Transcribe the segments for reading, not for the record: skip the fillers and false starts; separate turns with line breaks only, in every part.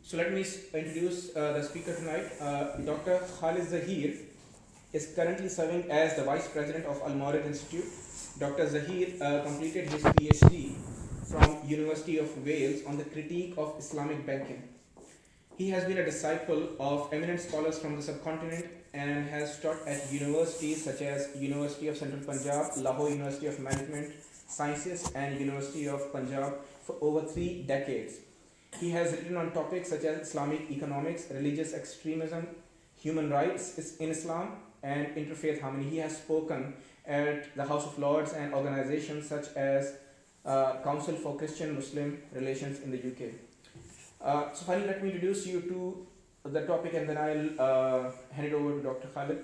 So let me introduce the speaker tonight. Dr. Khalid Zaheer is currently serving as the Vice President of Al-Mawrid Institute. Dr. Zaheer completed his PhD from University of Wales on the critique of Islamic banking. He has been a disciple of eminent scholars from the subcontinent and has taught at universities such as University of Central Punjab, Lahore University of Management Sciences and University of Punjab for over 3 decades. He has written on topics such as Islamic economics, religious extremism, human rights in Islam, and interfaith harmony. He has spoken at the House of Lords and organizations such as Council for Christian Muslim Relations in the UK. So finally, let me introduce you to the topic and then I'll hand it over to Dr. Khalid.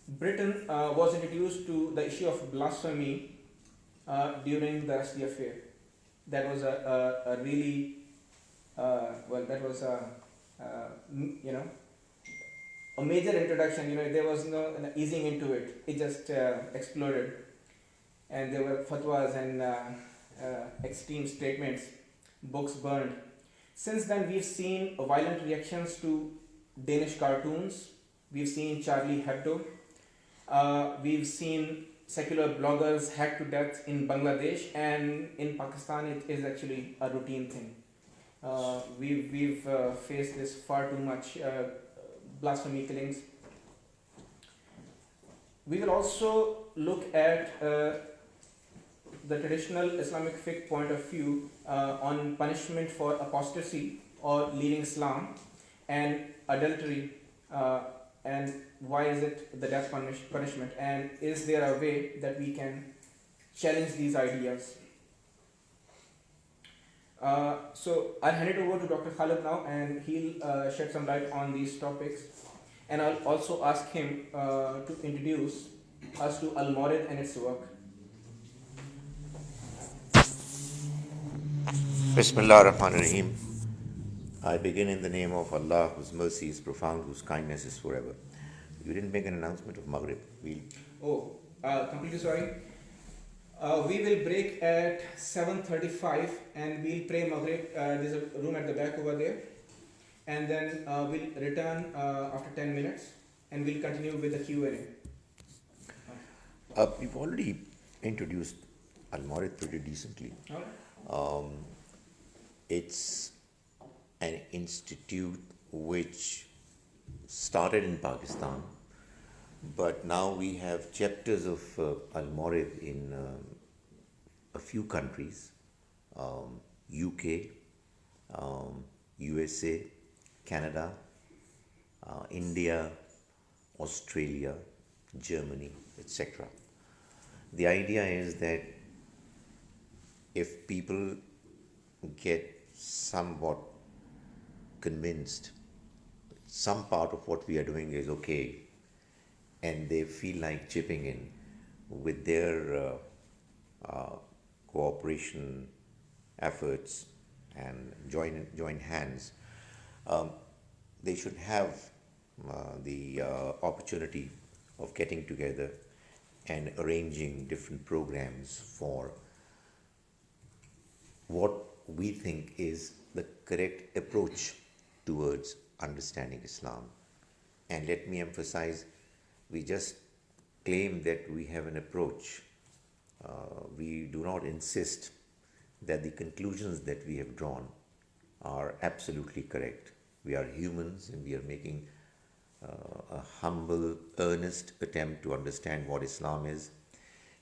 Britain was introduced to the issue of blasphemy during the Rushdie affair. That was a really, that was a major introduction. There was no easing into it. It just exploded. And there were fatwas and extreme statements, books burned. Since then, we've seen violent reactions to Danish cartoons. We've seen Charlie Hebdo. We've seen secular bloggers hacked to death in Bangladesh, and in Pakistan it is actually a routine thing. We've faced this far too much, blasphemy killings. We will also look at the traditional Islamic fiqh point of view on punishment for apostasy or leaving Islam and adultery, and why is it the death punishment, and is there a way that we can challenge these ideas. So I'll hand it over to Dr. Khalid now, and he'll shed some light on these topics, and I'll also ask him to introduce us to Al-Mawrid and its work.
Bismillah ar-Rahman ar-Rahim. I begin in the name of Allah, whose mercy is profound, whose kindness is forever. You didn't make an announcement of Maghrib.
Completely sorry. We will break at 7:35 and we'll pray Maghrib. There's a room at the back over there. And then we'll return after 10 minutes and we'll continue with the Q&A.
We've already introduced Al-Mawrid pretty decently. It's an institute which started in Pakistan, but now we have chapters of Al-Mawrid in a few countries, UK, USA, Canada, India, Australia, Germany, etc. The idea is that if people get somewhat convinced some part of what we are doing is okay, and they feel like chipping in with their cooperation efforts and join hands, they should have the opportunity of getting together and arranging different programs for what we think is the correct approach towards understanding Islam. And let me emphasize, we just claim that we have an approach. We do not insist that the conclusions that we have drawn are absolutely correct. We are humans and we are making a humble, earnest attempt to understand what Islam is.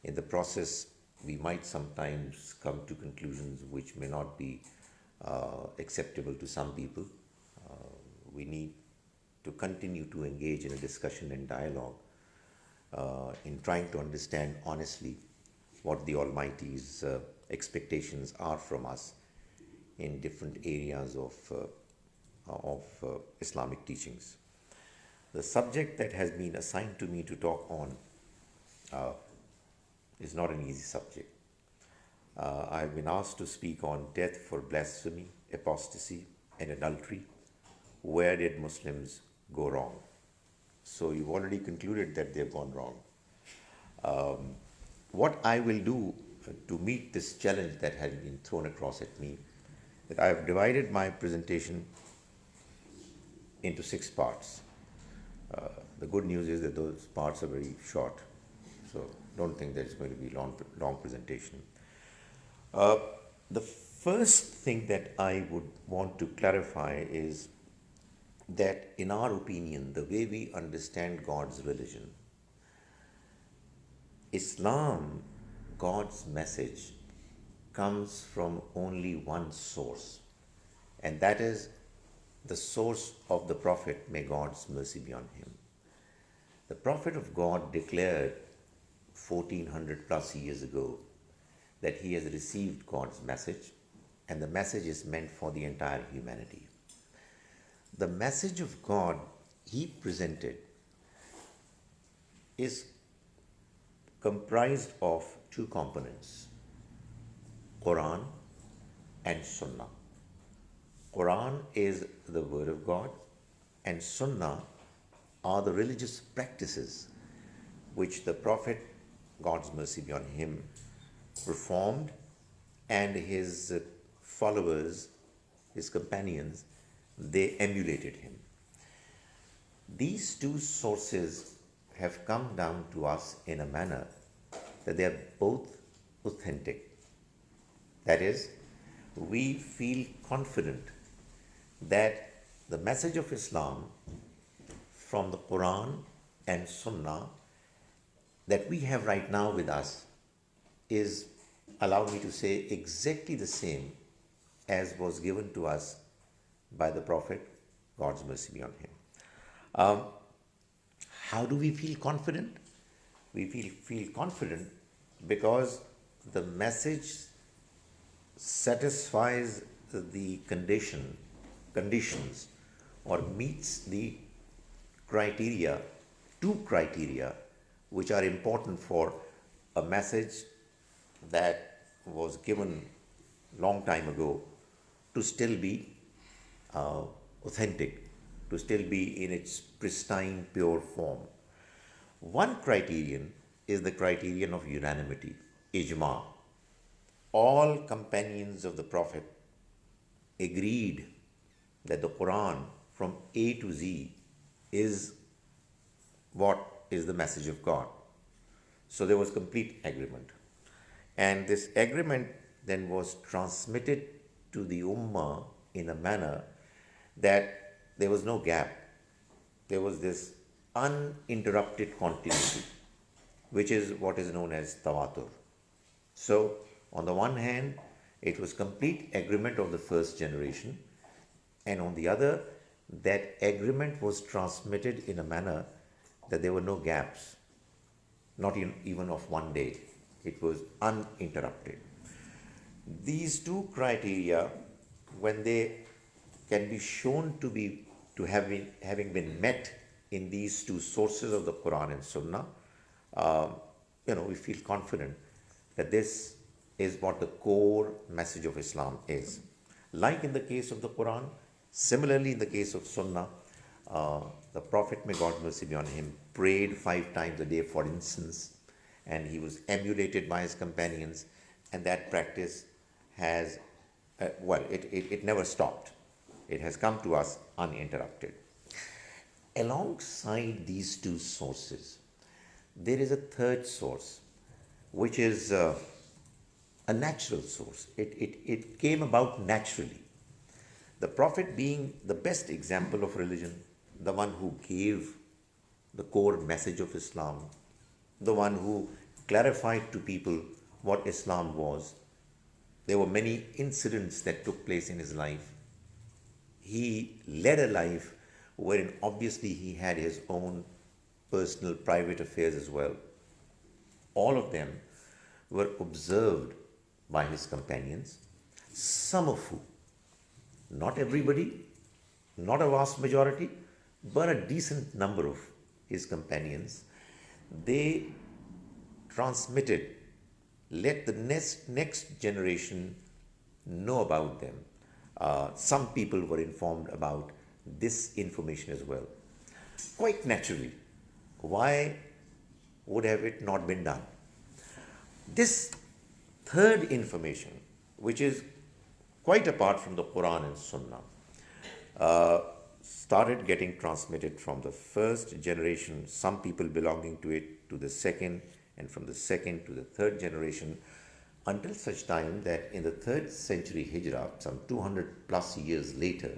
In the process, we might sometimes come to conclusions which may not be acceptable to some people. We need to continue to engage in a discussion and dialogue in trying to understand honestly what the Almighty's expectations are from us in different areas of Islamic teachings. The subject that has been assigned to me to talk on is not an easy subject. I've been asked to speak on death for blasphemy, apostasy, and adultery. Where did Muslims go wrong? So you've already concluded that they've gone wrong. What I will do to meet this challenge that has been thrown across at me that I have divided my presentation into 6 parts. The good news is that those parts are very short, so don't think that it's going to be long presentation. The first thing that I would want to clarify is that in our opinion, the way we understand God's religion, Islam, God's message, comes from only one source, and that is the source of the Prophet, may God's mercy be on him. The Prophet of God declared 1400 plus years ago that he has received God's message, and the message is meant for the entire humanity. The message of God he presented is comprised of 2 components, Quran and Sunnah. Quran is the word of God, and Sunnah are the religious practices which the Prophet, God's mercy be on him, performed, and his followers, his companions, they emulated him. These 2 sources have come down to us in a manner that they are both authentic. That is, we feel confident that the message of Islam from the Quran and Sunnah that we have right now with us is, allow me to say, exactly the same as was given to us by the Prophet, God's mercy be on him. How do we feel confident? We feel confident because the message satisfies the conditions or meets the criteria, 2 criteria which are important for a message that was given long time ago to still be authentic, to still be in its pristine, pure form. One criterion is the criterion of unanimity, ijma. All companions of the Prophet agreed that the Quran from A to Z is what is the message of God. So there was complete agreement. And this agreement then was transmitted to the Ummah in a manner that there was no gap. There was this uninterrupted continuity, which is what is known as tawatur. So, on the one hand, it was complete agreement of the first generation, and on the other, that agreement was transmitted in a manner that there were no gaps, not even of one day. It was uninterrupted. These 2 criteria, when they can be shown to having been met in these 2 sources of the Quran and Sunnah, we feel confident that this is what the core message of Islam is. Like in the case of the Quran, similarly in the case of Sunnah, the Prophet, may God mercy be on him, prayed 5 times a day, for instance, and he was emulated by his companions, and that practice has, it never stopped. It has come to us uninterrupted. Alongside these 2 sources, there is a third source, which is a natural source. It came about naturally. The Prophet being the best example of religion, the one who gave the core message of Islam, the one who clarified to people what Islam was. There were many incidents that took place in his life. He led a life wherein obviously he had his own personal, private affairs as well. All of them were observed by his companions, some of whom, not everybody, not a vast majority, but a decent number of his companions, they transmitted, let the next generation know about them. Some people were informed about this information as well. Quite naturally, why would have it not been done? This third information, which is quite apart from the Quran and Sunnah, uh, started getting transmitted from the first generation, some people belonging to it, to the second, and from the second to the third generation, until such time that in the 3rd century Hijrah, some 200 plus years later,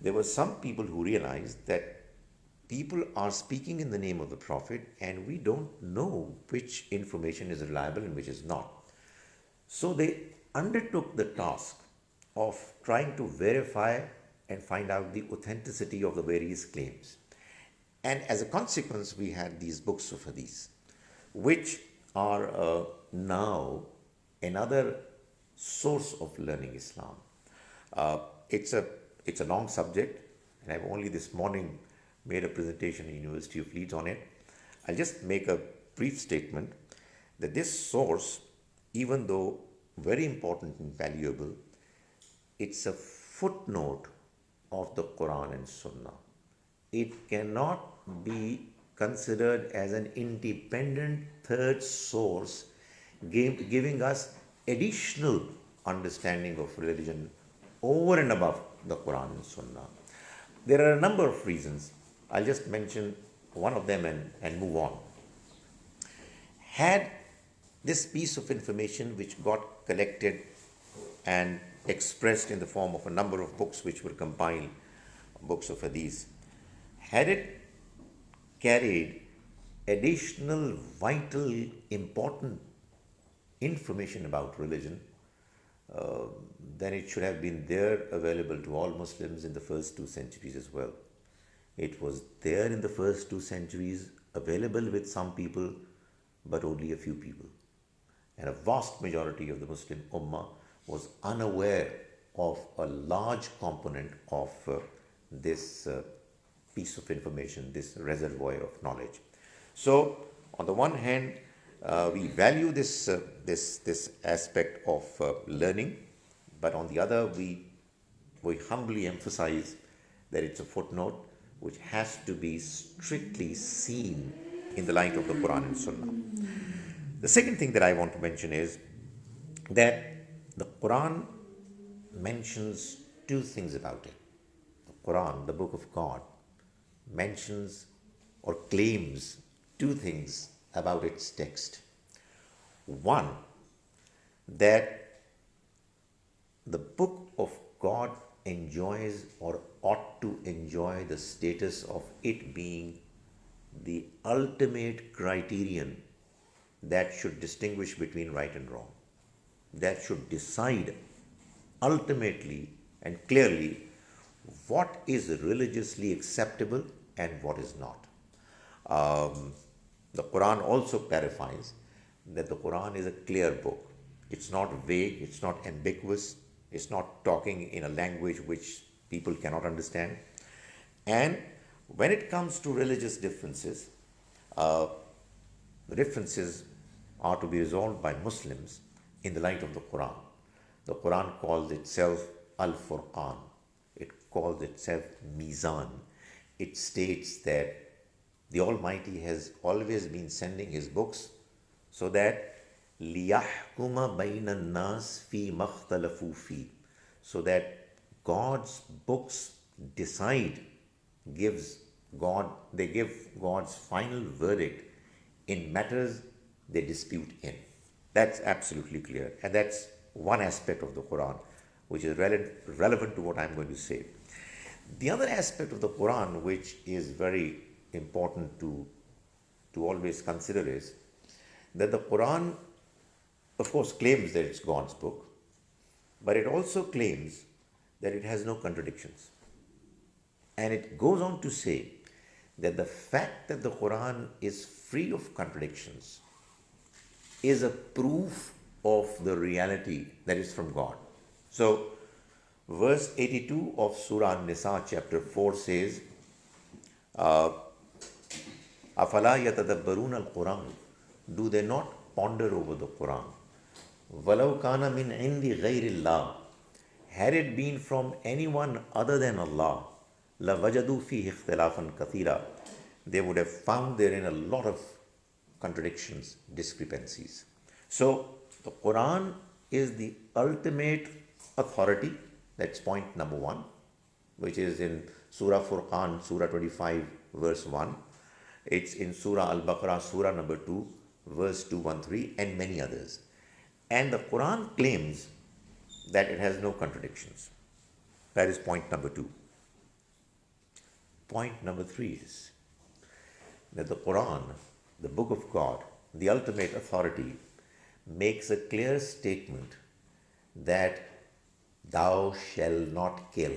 there were some people who realized that people are speaking in the name of the Prophet and we don't know which information is reliable and which is not. So they undertook the task of trying to verify and find out the authenticity of the various claims. And as a consequence, we had these books of hadith, which are now another source of learning Islam. Uh, it's a long subject, and I've only this morning made a presentation in University of Leeds on it. I'll just make a brief statement that this source, even though very important and valuable, it's a footnote of the Quran and Sunnah. It cannot be considered as an independent third source giving us additional understanding of religion over and above the Quran and Sunnah. There are a number of reasons. I'll just mention one of them and move on. Had this piece of information which got collected and expressed in the form of a number of books which were compiled, books of hadith, had it carried additional vital, important information about religion, then it should have been there available to all Muslims in the first 2 centuries as well. It was there in the first 2 centuries, available with some people, but only a few people. And a vast majority of the Muslim Ummah was unaware of a large component of this piece of information, this reservoir of knowledge. So, on the one hand, we value this aspect of learning, but on the other, we humbly emphasize that it's a footnote which has to be strictly seen in the light of the Quran and Sunnah. The second thing that I want to mention is that the Quran mentions 2 things about it. The Quran, the book of God, mentions or claims 2 things about its text. One, that the book of God enjoys or ought to enjoy the status of it being the ultimate criterion that should distinguish between right and wrong, that should decide ultimately and clearly what is religiously acceptable and what is not. The Quran also clarifies that the Quran is a clear book. It's not vague, it's not ambiguous, it's not talking in a language which people cannot understand. And when it comes to religious differences, the differences are to be resolved by Muslims in the light of the Quran. The Quran calls itself Al-Furqan. It calls itself Mizan. It states that the Almighty has always been sending His books so that لِيَحْكُمَ بَيْنَ النَّاسِ فِي مَخْتَلَفُوا فِي, so that God's books decide, they give God's final verdict in matters they dispute in. That's absolutely clear. And that's one aspect of the Quran which is relevant to what I'm going to say. The other aspect of the Quran which is very important to always consider is that the Quran, of course, claims that it's God's book, but it also claims that it has no contradictions. And it goes on to say that the fact that the Quran is free of contradictions is a proof of the reality that is from God. So, verse 82 of Surah Nisa chapter 4 says, Afala yatadabbarun al-Quran, do they not ponder over the Quran? Walau kana min indi ghayrillah, had it been from anyone other than Allah, la wajadu fihi ikhtilafan kathira, they would have found therein a lot of contradictions, discrepancies. So, the Quran is the ultimate authority. That's point number one, which is in Surah Furqan, Surah 25, verse 1. It's in Surah Al-Baqarah, Surah number 2, verse 213, and many others. And the Quran claims that it has no contradictions. That is point number two. Point number three is that the Quran, the book of God, the ultimate authority, makes a clear statement that thou shalt not kill.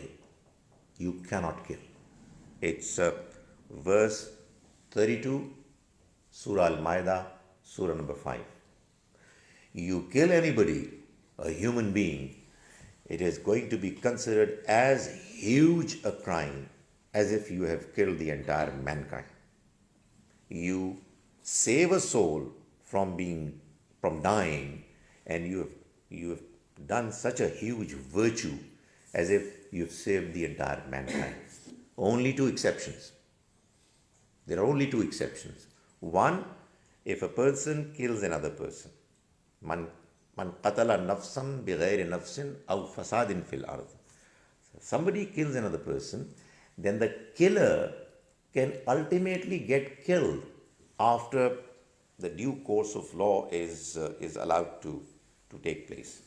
You cannot kill. It's verse 32, Surah Al-Ma'idah, Surah number 5. You kill anybody, a human being, it is going to be considered as huge a crime as if you have killed the entire mankind. You save a soul from dying, and you have done such a huge virtue as if you've saved the entire mankind. Only two exceptions. There are only two exceptions. One, if a person kills another person. Man qatala nafsan bighayri nafsin aw fasadin fil ard. Somebody kills another person, then the killer can ultimately get killed after the due course of law is allowed to take place.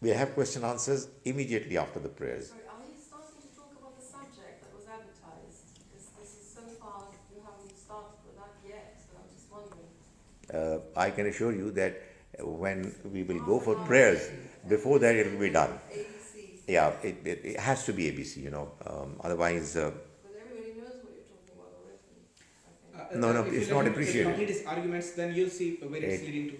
We have question answers immediately after the prayers.
Sorry, are you starting to talk about the subject that was advertised? Because this is so far, you haven't started with that yet, so I'm just wondering.
I can assure you that when we will go for prayers, before that it will be done.
ABC.
Yeah, it has to be ABC, otherwise...
But everybody knows what you're talking about already.
No,
if
it's
you
not
let him
appreciated.
complete his arguments, then you'll see where it's leading to.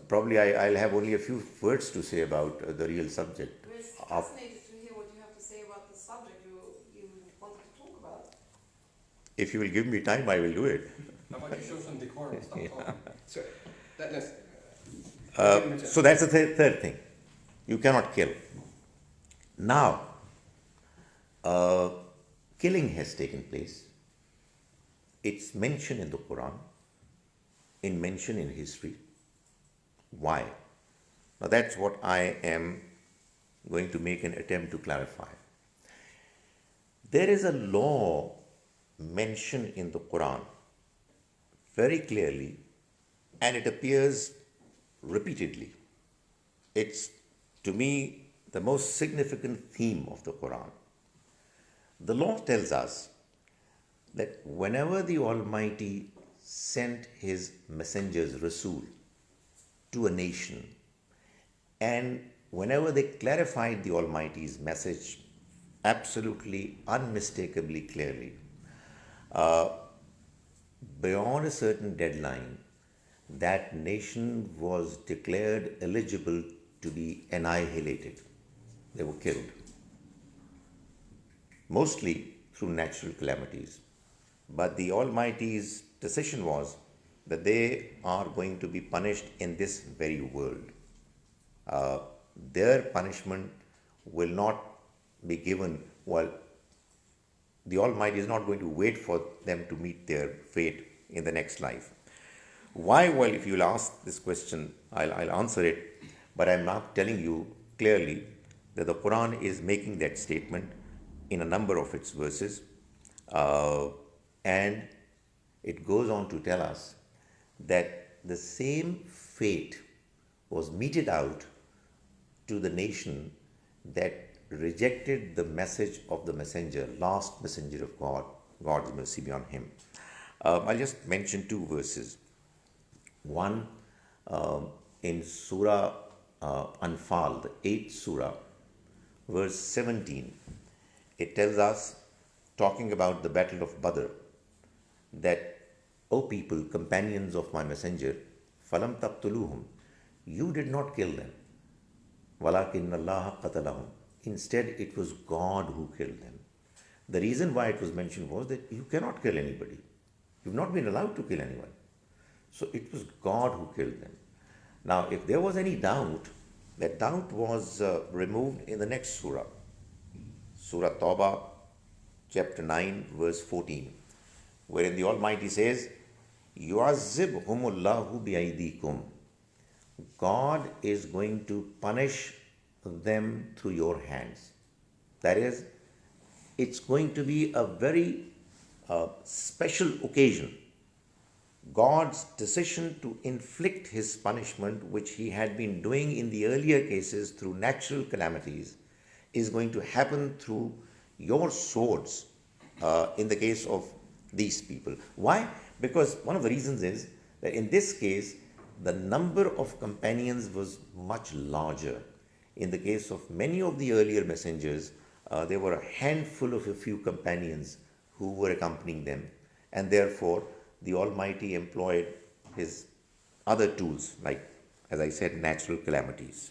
Probably I'll have only a few words to say about the real subject.
We're fascinated to hear what you have to say about the subject you wanted to talk about.
If you will give me time, I will do it.
How about you show some decorum? Stop talking.
So, let's.
So that's the third thing. You cannot kill. Now, killing has taken place. It's mentioned in the Quran, mentioned in history. Why? Now that's what I am going to make an attempt to clarify. There is a law mentioned in the Quran very clearly, and it appears repeatedly. It's, to me, the most significant theme of the Quran. The law tells us that whenever the Almighty sent His messengers, Rasul, to a nation, and whenever they clarified the Almighty's message absolutely, unmistakably clearly, beyond a certain deadline, that nation was declared eligible to be annihilated. They were killed. Mostly through natural calamities. But the Almighty's decision was that they are going to be punished in this very world. Their punishment will not be given while the Almighty is not going to wait for them to meet their fate in the next life. Why? Well, if you will ask this question, I'll answer it, but I'm not telling you clearly that the Quran is making that statement in a number of its verses, and it goes on to tell us that the same fate was meted out to the nation that rejected the message of the messenger, last messenger of God, God's mercy be on him. I'll just mention two verses. One, in Surah Anfal, the 8th Surah, verse 17, it tells us, talking about the battle of Badr, that, O people, companions of my messenger, falam taqtuluhum, you did not kill them. Walakin Allah qatalahum. Instead, it was God who killed them. The reason why it was mentioned was that you cannot kill anybody. You've not been allowed to kill anyone. So it was God who killed them. Now, if there was any doubt, that doubt was removed in the next surah. Surah Tawbah, chapter 9, verse 14, wherein the Almighty says, yu'azzibhumullahu bi'aydikum. God is going to punish them through your hands. That is, it's going to be a very special occasion. God's decision to inflict his punishment, which he had been doing in the earlier cases through natural calamities, is going to happen through your swords in the case of these people. Why? Because one of the reasons is that in this case, the number of companions was much larger. In the case of many of the earlier messengers, there were a handful of a few companions who were accompanying them, and therefore the Almighty employed his other tools, like, as I said, natural calamities.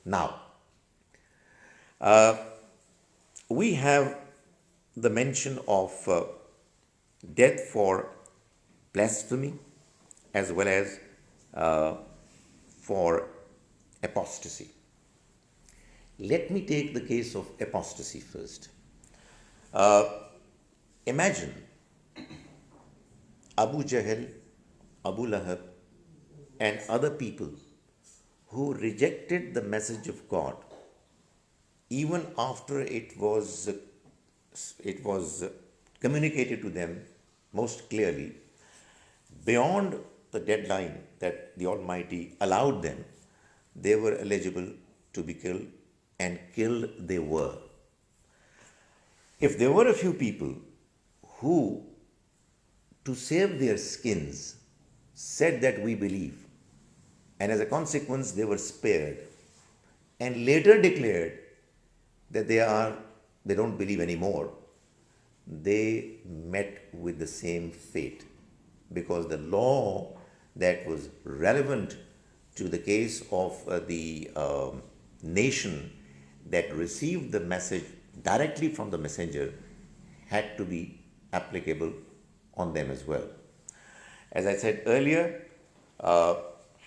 Now, we have the mention of death for blasphemy as well as for apostasy. Let me take the case of apostasy first. Imagine Abu Jahl, Abu Lahab, and other people who rejected the message of God even after it was communicated to them most clearly, beyond the deadline that the Almighty allowed them. They were eligible to be killed, and killed they were. If there were a few people who, to save their skins, said that we believe, and as a consequence they were spared, and later declared that they don't believe anymore, they met with the same fate, because the law that was relevant to the case of the nation that received the message directly from the messenger had to be applicable on them as well. As I said earlier,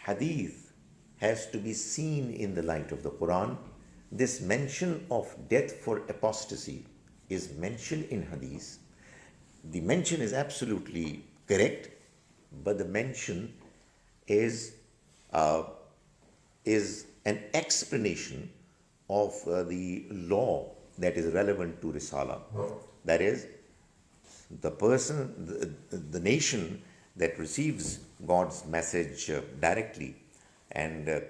hadith has to be seen in the light of the Quran. This mention of death for apostasy is mentioned in hadith. The mention is absolutely correct, but the mention is an explanation of the law that is relevant to Risala. That is, the person, the nation that receives God's message directly and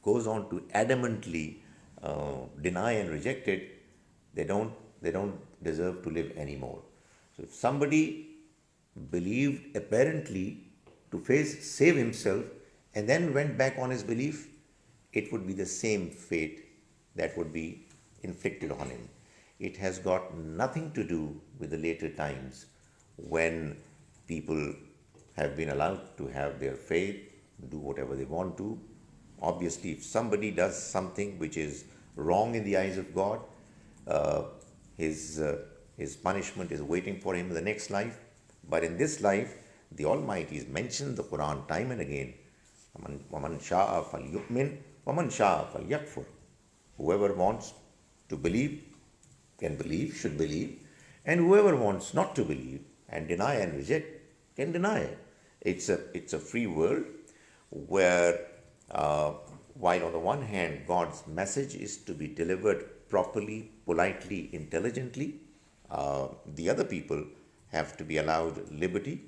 goes on to adamantly deny and reject it, they don't deserve to live anymore. So if somebody believed apparently to save himself and then went back on his belief, it would be the same fate that would be inflicted on him. It has got nothing to do with the later times when people have been allowed to have their faith, do whatever they want to. Obviously, if somebody does something which is wrong in the eyes of God, his punishment is waiting for him in the next life. But in this life, the Almighty is mentioned in the Quran time and again. وَمَنْ شَاءَ فَلْيُؤْمِنْ وَمَنْ شَاءَ فَلْيَكْفُرْ. Whoever wants to believe can believe, should believe, and whoever wants not to believe and deny and reject can deny. It's a free world where while on the one hand God's message is to be delivered properly, politely, intelligently, the other people have to be allowed liberty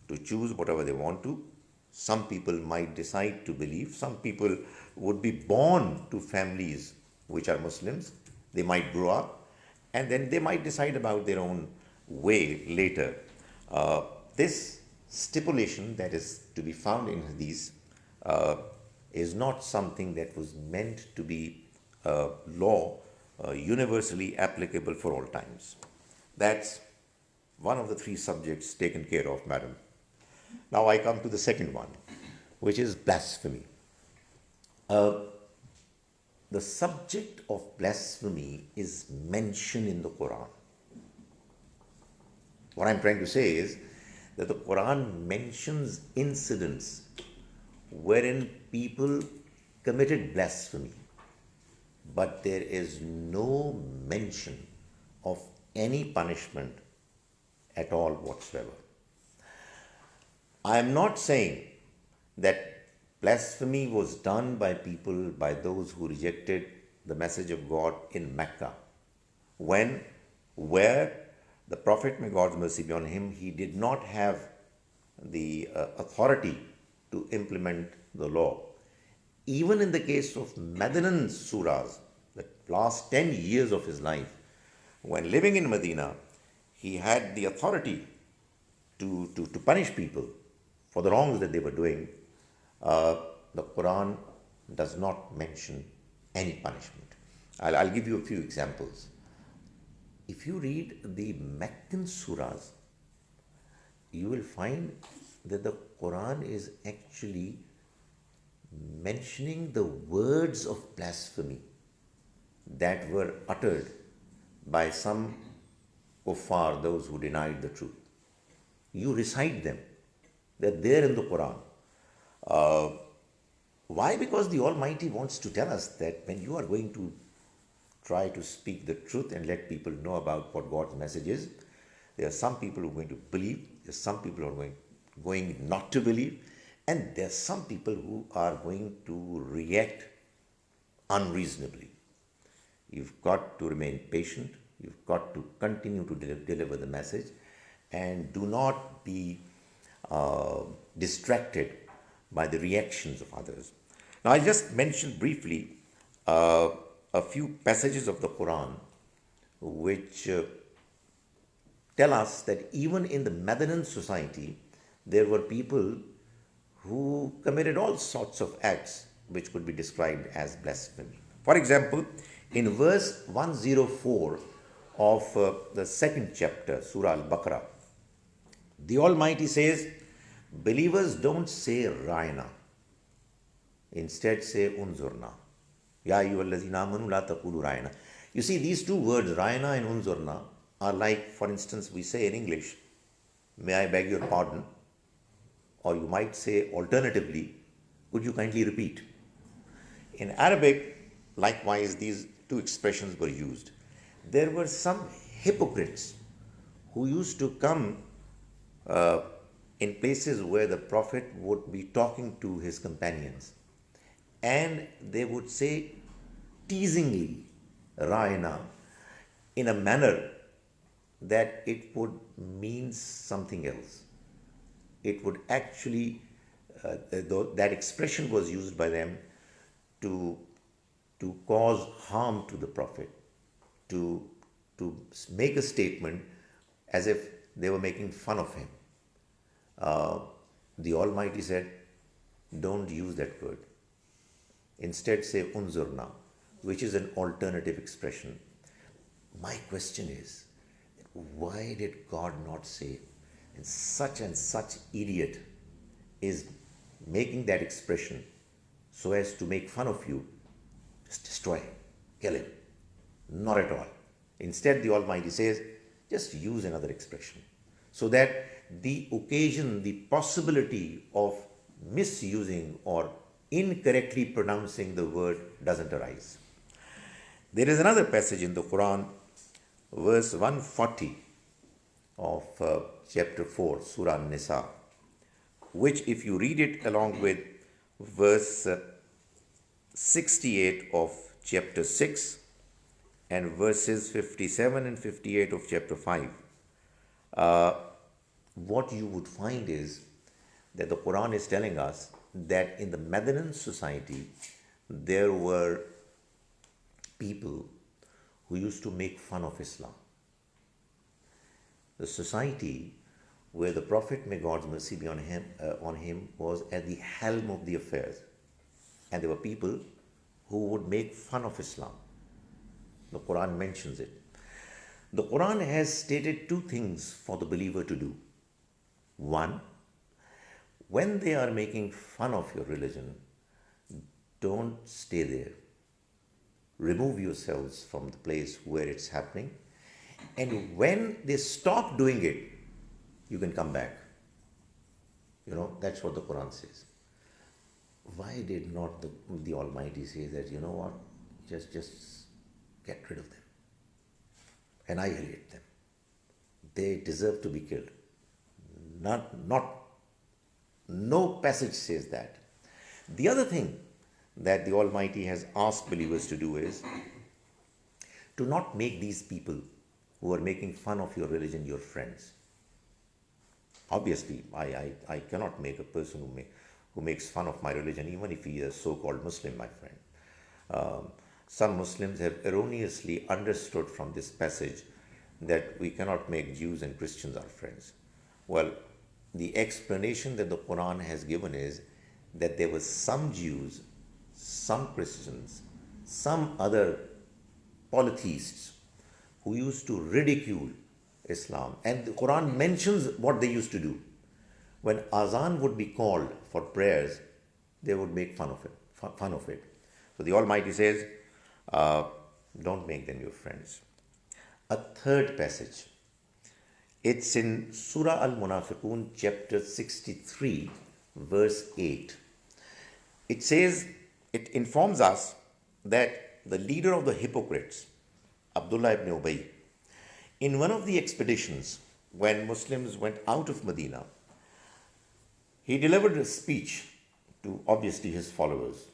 to choose whatever they want to. Some people might decide to believe. Some people would be born to families which are Muslims. They might grow up and then they might decide about their own way later. This stipulation that is to be found in Hadith is not something that was meant to be law universally applicable for all times. That's one of the three subjects taken care of, madam. Now I come to the second one, which is blasphemy. The subject of blasphemy is mentioned in the Quran. What I'm trying to say is that the Quran mentions incidents wherein people committed blasphemy, but there is no mention of any punishment at all whatsoever. I am not saying that blasphemy was done by people, by those who rejected the message of God in Mecca, where the Prophet, may God's mercy be on him, he did not have the authority to implement the law. Even in the case of Madinan surahs, the last 10 years of his life, when living in Medina, he had the authority to punish people for the wrongs that they were doing. The Quran does not mention any punishment. I'll give you a few examples. If you read the Meccan surahs, you will find that the Quran is actually mentioning the words of blasphemy that were uttered by some kuffar, those who denied the truth. You recite them. They're there in the Quran. Why? Because the Almighty wants to tell us that when you are going to try to speak the truth and let people know about what God's message is, there are some people who are going to believe, there are some people who are going not to believe, and there are some people who are going to react unreasonably. You've got to remain patient, you've got to continue to deliver the message, and do not be distracted by the reactions of others. Now, I just mentioned briefly a few passages of the Quran which tell us that even in the Madinan society, there were people who committed all sorts of acts which could be described as blasphemy. For example, in verse 104 of the second chapter, Surah Al-Baqarah, the Almighty says, believers don't say Ra'ina. Instead say Unzurna. Ya ayyuhallazina amanu la taqulu Ra'ina. You see, these two words, Ra'ina and Unzurna, are like, for instance, we say in English, may I beg your pardon? Or you might say alternatively, could you kindly repeat? In Arabic, likewise, these two expressions were used. There were some hypocrites who used to come in places where the Prophet would be talking to his companions, and they would say teasingly, Ra'ina, in a manner that it would mean something else. It would actually, that expression was used by them to cause harm to the Prophet, to make a statement as if they were making fun of him. The Almighty said, don't use that word. Instead say unzurna, which is an alternative expression. My question is, why did God not say, and such idiot is making that expression so as to make fun of you? Just destroy, kill him. Not at all. Instead, the Almighty says, just use another expression, so that the occasion, the possibility of misusing or incorrectly pronouncing the word doesn't arise. There is another passage in the Quran, verse 140 of chapter 4, Surah Nisa, which if you read it along with verse 68 of chapter 6 and verses 57 and 58 of chapter 5, what you would find is that the Quran is telling us that in the Madinan society, there were people who used to make fun of Islam. The society where the Prophet, may God's mercy be on him, was at the helm of the affairs. And there were people who would make fun of Islam. The Quran mentions it. The Quran has stated two things for the believer to do. One, when they are making fun of your religion, don't stay there. Remove yourselves from the place where it's happening. And when they stop doing it, you can come back. That's what the Quran says. Why did not the Almighty say that, you know what, just get rid of them, annihilate them? They deserve to be killed. No passage says that. The other thing that the Almighty has asked believers to do is to not make these people who are making fun of your religion your friends. Obviously, I cannot make a person who makes fun of my religion, even if he is a so-called Muslim, my friend. Some Muslims have erroneously understood from this passage that we cannot make Jews and Christians our friends. Well, the explanation that the Quran has given is that there were some Jews, some Christians, some other polytheists who used to ridicule Islam. And the Quran mentions what they used to do. When azan would be called for prayers, they would make fun of it. So the Almighty says, don't make them your friends. A third passage, it's in Surah Al-Munafiqun, chapter 63, verse 8. It says, it informs us that the leader of the hypocrites, Abdullah ibn Ubay, in one of the expeditions when Muslims went out of Medina, he delivered a speech to obviously his followers.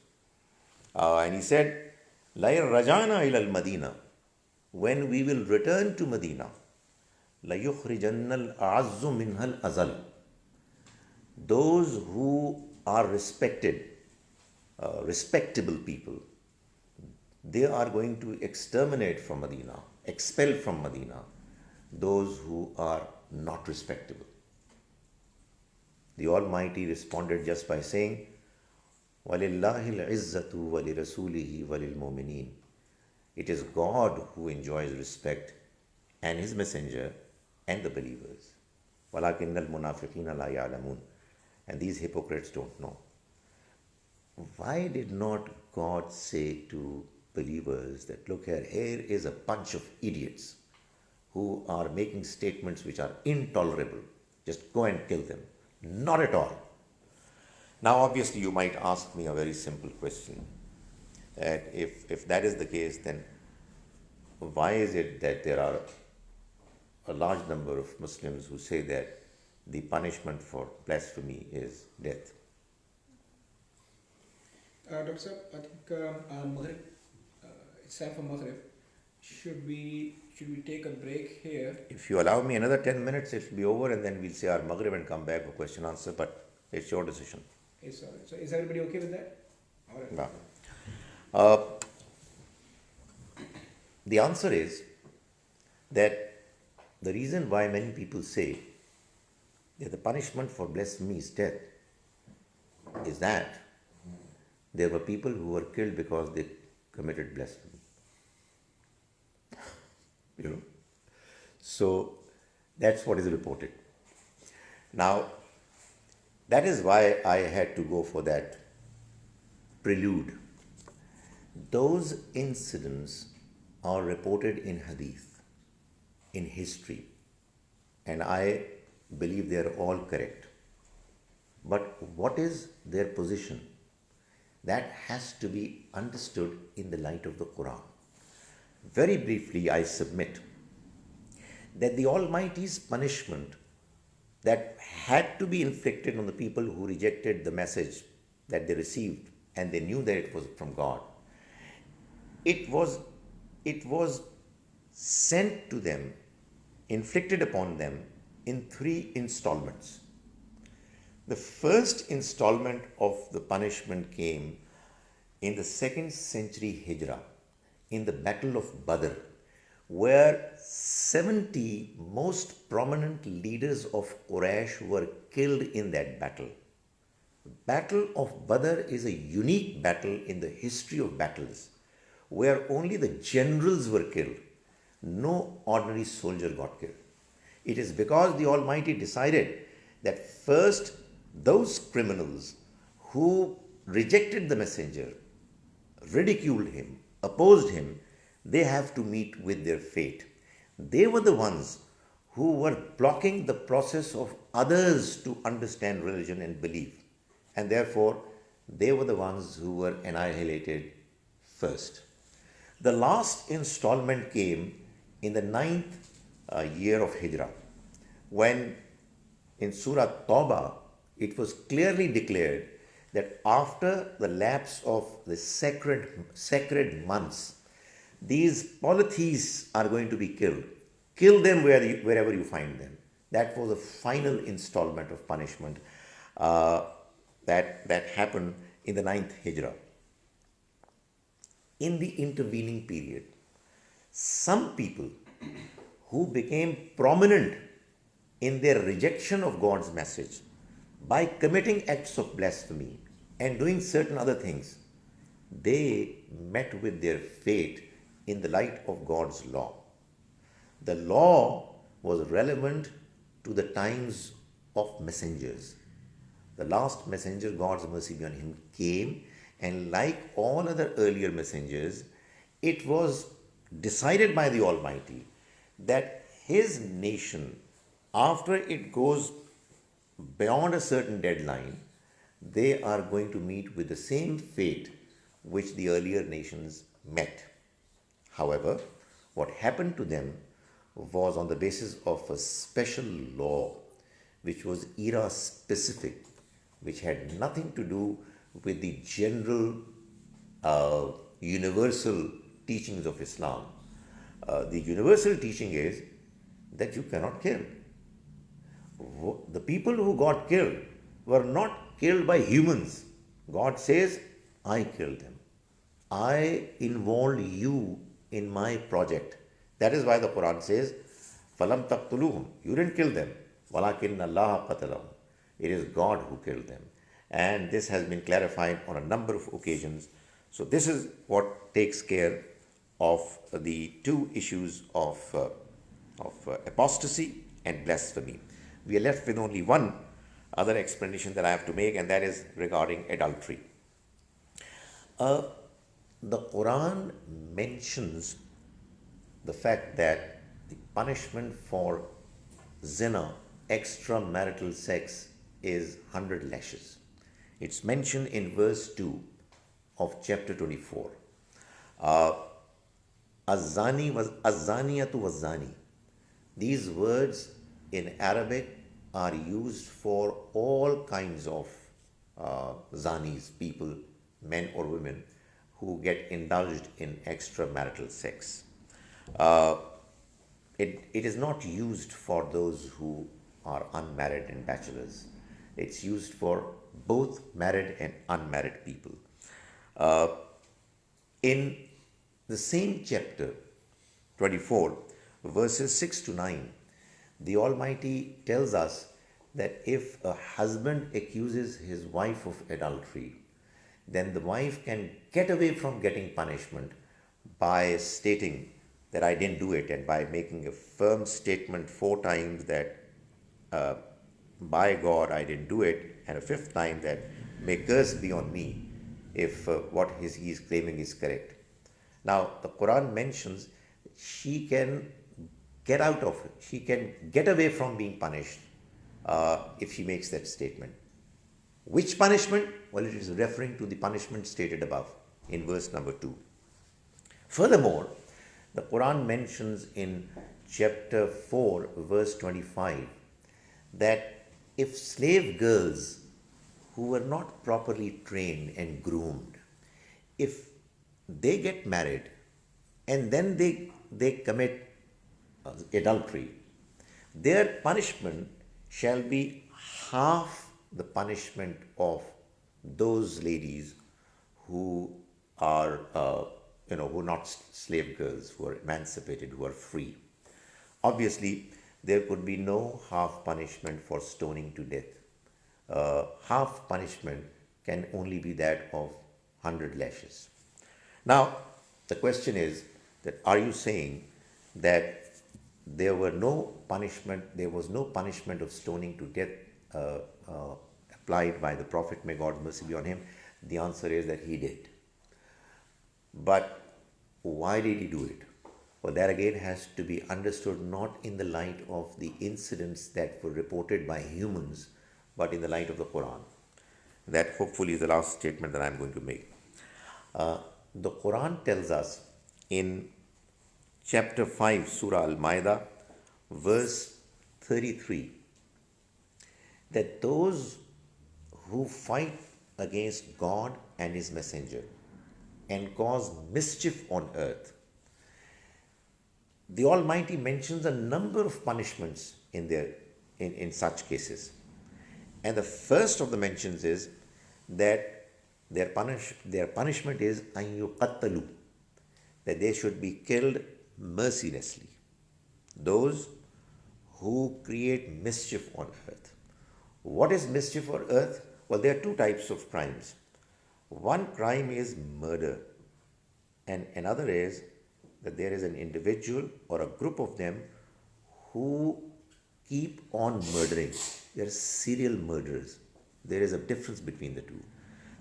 And he said, La rajana ila al-Madina, when we will return to Medina, la yukhrijanna al-a'azzu minha al-azal. Those who are respectable people, they are going to exterminate from Medina, expel from Medina those who are not respectable. The Almighty responded just by saying, وَلِلَّهِ الْعِزَّةُ وَلِرَسُولِهِ وَلِلْمُؤْمِنِينَ. It is God who enjoys respect, and His Messenger, and the believers. وَلَكِنَّ الْمُنَافِقِينَ لَا يَعْلَمُونَ. And these hypocrites don't know. Why did not God say to believers that, look here is a bunch of idiots who are making statements which are intolerable. Just go and kill them. Not at all. Now, obviously, you might ask me a very simple question. That if that is the case, then why is it that there are a large number of Muslims who say that the punishment for blasphemy is death?
Dr. Sir, I think Maghrib, it's time for Maghrib. Should we take a break here?
If you allow me another 10 minutes, it will be over, and then we'll say our Maghrib and come back for question answer, but it's your decision.
Yes, sir. So is everybody okay with that? All right.
Yeah. The answer is that the reason why many people say that the punishment for blasphemy is death is that there were people who were killed because they committed blasphemy. So that's what is reported. Now, that is why I had to go for that prelude. Those incidents are reported in hadith, in history, and I believe they are all correct. But what is their position? That has to be understood in the light of the Quran. Very briefly, I submit that the Almighty's punishment that had to be inflicted on the people who rejected the message that they received and they knew that it was from God, it was sent to them, inflicted upon them in 3 installments. The first installment of the punishment came in the 2nd century Hijrah, in the Battle of Badr, where 70 most prominent leaders of Quraysh were killed in that battle. The Battle of Badr is a unique battle in the history of battles, where only the generals were killed. No ordinary soldier got killed. It is because the Almighty decided that first those criminals who rejected the messenger, ridiculed him, opposed him, they have to meet with their fate. They were the ones who were blocking the process of others to understand religion and belief. And therefore, they were the ones who were annihilated first. The last installment came in the 9th year of Hijrah, when in Surah Tawbah, it was clearly declared that after the lapse of the sacred months, these polytheists are going to be killed. Kill them wherever you find them. That was the final installment of punishment that happened in the 9th Hijrah. In the intervening period, some people who became prominent in their rejection of God's message by committing acts of blasphemy and doing certain other things, they met with their fate in the light of God's law. The law was relevant to the times of messengers. The last messenger, God's mercy be on him, came, and like all other earlier messengers, it was decided by the Almighty that his nation, after it goes beyond a certain deadline, they are going to meet with the same fate which the earlier nations met. However, what happened to them was on the basis of a special law which was era specific, which had nothing to do with the general universal teachings of Islam. The universal teaching is that you cannot kill. The people who got killed were not killed by humans. God says, I killed them. I involved you in my project. That is why the Quran says, فَلَمْ تَقْتُلُوهُمْ. You didn't kill them. وَلَكِنَّ اللَّهَ قَتَلَهُمْ. It is God who killed them. And this has been clarified on a number of occasions. So this is what takes care of the two issues of apostasy and blasphemy. We are left with only one other explanation that I have to make, and that is regarding adultery. The Quran mentions the fact that the punishment for zina, extramarital sex, is 100 lashes. It's mentioned in verse 2 of chapter 24. Azani was Azaniyatu wazani. These words in Arabic are used for all kinds of zanis, people, men or women, who get indulged in extramarital sex. It is not used for those who are unmarried and bachelors. It's used for both married and unmarried people. In the same chapter 24, verses 6 to 9, the Almighty tells us that if a husband accuses his wife of adultery, then the wife can get away from getting punishment by stating that I didn't do it, and by making a firm statement 4 times that by God I didn't do it, and a 5th time that may curse be on me if what he is claiming is correct. Now the Quran mentions she can get out of it, she can get away from being punished if she makes that statement. Which punishment? Well, it is referring to the punishment stated above in verse number 2. Furthermore, the Quran mentions in chapter 4, verse 25, that if slave girls who were not properly trained and groomed, if they get married and then they commit adultery, their punishment shall be half the punishment of those ladies who are who are not slave girls, who are emancipated, who are free. Obviously, there could be no half punishment for stoning to death. Half punishment can only be that of 100 lashes. Now, the question is that are you saying that there was no punishment of stoning to death applied by the Prophet, may God's mercy be on him? The answer is that he did. But why did he do it? Well, that again has to be understood not in the light of the incidents that were reported by humans, but in the light of the Quran. That hopefully is the last statement that I am going to make. The Quran tells us in chapter 5, Surah Al-Ma'idah, verse 33, that those who fight against God and His messenger and cause mischief on earth, the Almighty mentions a number of punishments in such cases. And the first of the mentions is that their punishment is an yuqattalu, that they should be killed mercilessly. Those who create mischief on earth. What is mischief on earth? Well, there are two types of crimes. One crime is murder, and another is that there is an individual or a group of them who keep on murdering. They are serial murderers. There is a difference between the two.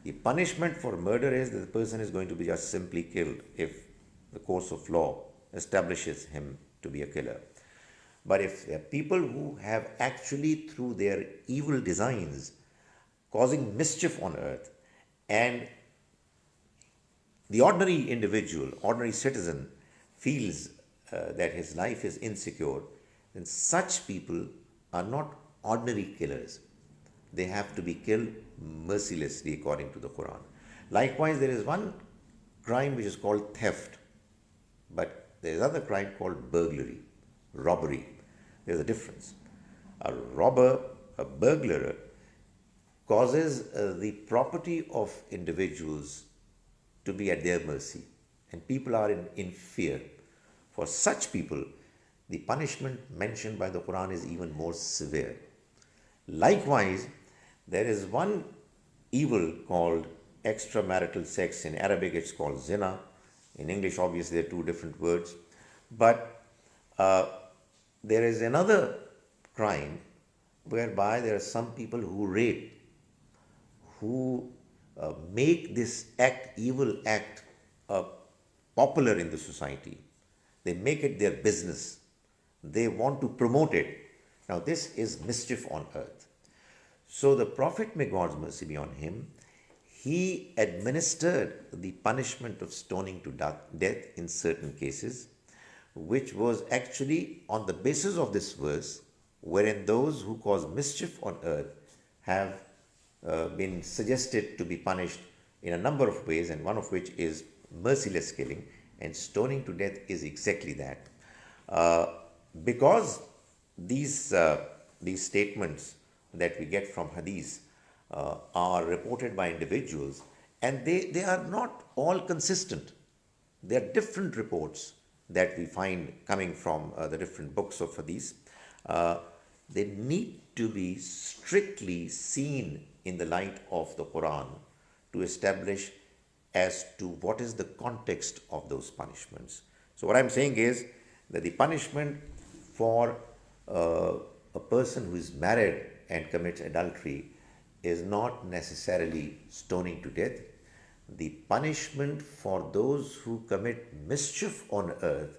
The punishment for murder is that the person is going to be just simply killed if the course of law establishes him to be a killer. But if there are people who have actually, through their evil designs, causing mischief on earth, and the ordinary individual, ordinary citizen, feels that his life is insecure, then such people are not ordinary killers. They have to be killed mercilessly according to the Quran. Likewise, there is one crime which is called theft, but there is another crime called burglary, robbery. There is a difference. A robber, a burglar, causes the property of individuals to be at their mercy, and people are in fear. For such people, the punishment mentioned by the Quran is even more severe. Likewise, there is one evil called extramarital sex. In Arabic, it's called zina. In English, obviously, there are two different words. But there is another crime whereby there are some people who rape, who make this act, evil act, popular in the society. They make it their business. They want to promote it. Now, this is mischief on earth. So, the Prophet, may God's mercy be on him, he administered the punishment of stoning to death in certain cases, which was actually on the basis of this verse, wherein those who cause mischief on earth have been suggested to be punished in a number of ways, and one of which is merciless killing, and stoning to death is exactly that. Because these statements that we get from hadith are reported by individuals, and they are not all consistent. There are different reports that we find coming from the different books of hadith. They need to be strictly seen in the light of the Quran to establish as to what is the context of those punishments. So what I'm saying is that the punishment for a person who is married and commits adultery is not necessarily stoning to death. The punishment for those who commit mischief on earth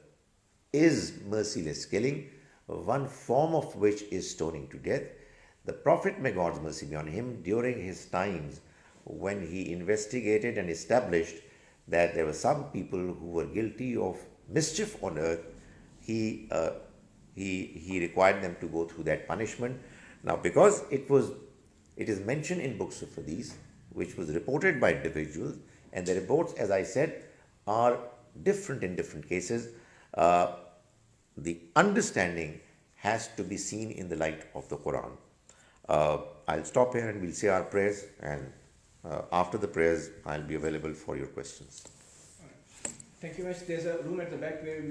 is merciless killing, one form of which is stoning to death. The Prophet, may God's mercy be on him, during his times when he investigated and established that there were some people who were guilty of mischief on earth, he required them to go through that punishment. Now, because it is mentioned in books of hadith, which was reported by individuals, and the reports, as I said, are different in different cases, the understanding has to be seen in the light of the Quran. I'll stop here and we'll say our prayers, and after the prayers, I'll be available for your questions.
Thank you very much. There's a room at the back where we